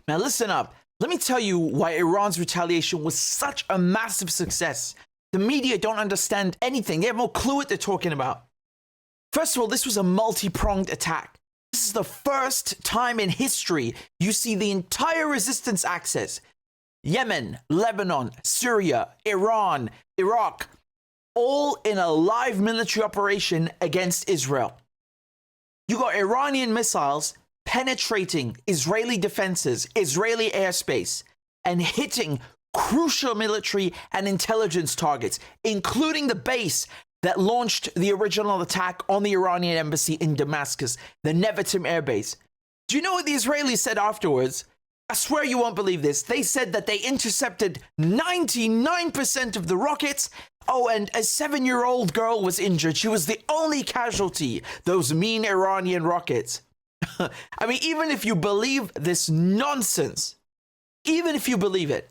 Now listen up. Let me tell you why Iran's retaliation was such a massive success. The media don't understand anything. They have no clue what they're talking about. First of all, this was a multi-pronged attack. This is the first time in history you see the entire resistance axis. Yemen, Lebanon, Syria, Iran, Iraq, all in a live military operation against Israel. You got Iranian missiles penetrating Israeli defenses, Israeli airspace, and hitting crucial military and intelligence targets, including the base that launched the original attack on the Iranian embassy in Damascus, the Nevatim Air Base. Do you know what the Israelis said afterwards? I swear you won't believe this. They said that they intercepted 99% of the rockets. Oh, and a 7-year-old girl was injured. She was the only casualty, those mean Iranian rockets. I mean, even if you believe this nonsense, even if you believe it,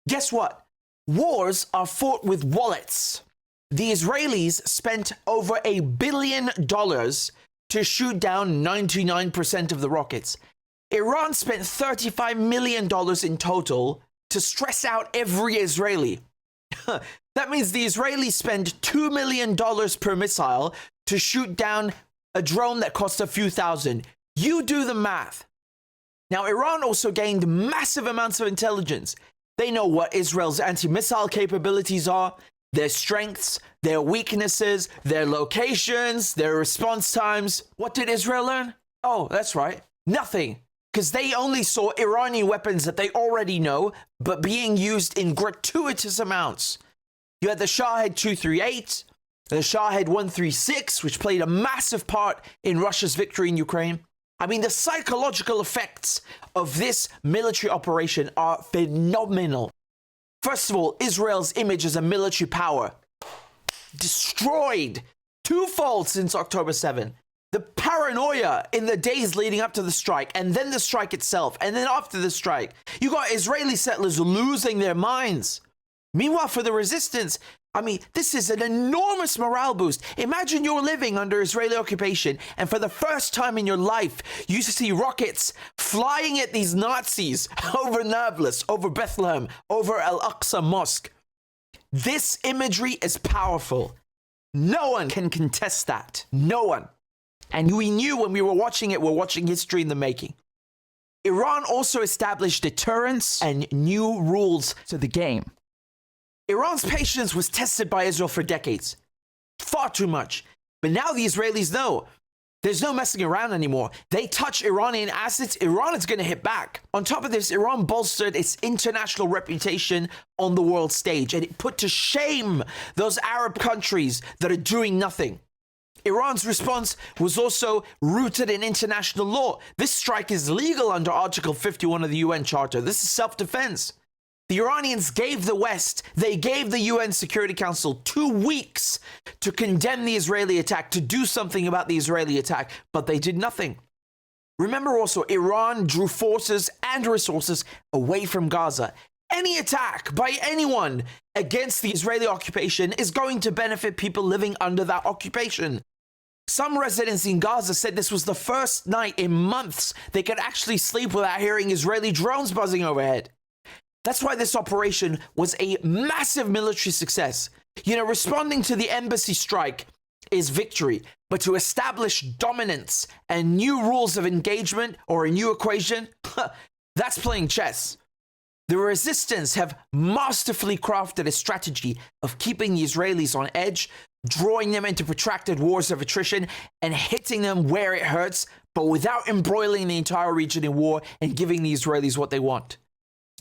guess what? Wars are fought with wallets. The Israelis spent over $1 billion to shoot down 99% of the rockets. Iran spent $35 million in total to stress out every Israeli. That means the Israelis spend $2 million per missile to shoot down a drone that costs a few thousand. You do the math. Now, Iran also gained massive amounts of intelligence. They know what Israel's anti-missile capabilities are, their strengths, their weaknesses, their locations, their response times. What did Israel learn? Oh, that's right, nothing. Because they only saw Iranian weapons that they already know, but being used in gratuitous amounts. You had the Shahed 238, the Shahed 136, which played a massive part in Russia's victory in Ukraine. I mean, the psychological effects of this military operation are phenomenal. First of all, Israel's image as a military power destroyed twofold since October 7. The paranoia in the days leading up to the strike, and then the strike itself, and then after the strike. You got Israeli settlers losing their minds. Meanwhile, for the resistance, I mean, this is an enormous morale boost. Imagine you're living under Israeli occupation, and for the first time in your life, you see rockets flying at these Nazis over Nablus, over Bethlehem, over Al-Aqsa Mosque. This imagery is powerful. No one can contest that. No one. And we knew when we were watching it, we're watching history in the making. Iran also established deterrence and new rules to the game. Iran's patience was tested by Israel for decades. Far too much. But now the Israelis know there's no messing around anymore. They touch Iranian assets, Iran is going to hit back. On top of this, Iran bolstered its international reputation on the world stage, and it put to shame those Arab countries that are doing nothing. Iran's response was also rooted in international law. This strike is legal under Article 51 of the UN Charter. This is self-defense. The Iranians gave the West, they gave the UN Security Council 2 weeks to condemn the Israeli attack, to do something about the Israeli attack, but they did nothing. Remember also, Iran drew forces and resources away from Gaza. Any attack by anyone against the Israeli occupation is going to benefit people living under that occupation. Some residents in Gaza said this was the first night in months they could actually sleep without hearing Israeli drones buzzing overhead. That's why this operation was a massive military success. You know, responding to the embassy strike is victory, but to establish dominance and new rules of engagement or a new equation, that's playing chess. The resistance have masterfully crafted a strategy of keeping the Israelis on edge, drawing them into protracted wars of attrition, and hitting them where it hurts, but without embroiling the entire region in war and giving the Israelis what they want.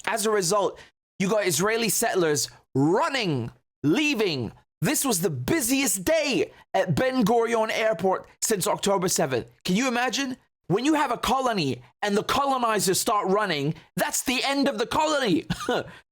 As a result, you got Israeli settlers running, leaving. This was the busiest day at Ben Gurion Airport since October 7th. Can you imagine? When you have a colony and the colonizers start running, that's the end of the colony.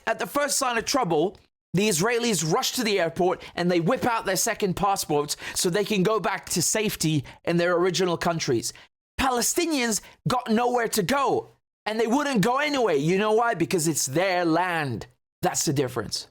At the first sign of trouble, the Israelis rush to the airport and they whip out their second passports so they can go back to safety in their original countries. Palestinians got nowhere to go. And they wouldn't go anyway. You know why? Because it's their land. That's the difference.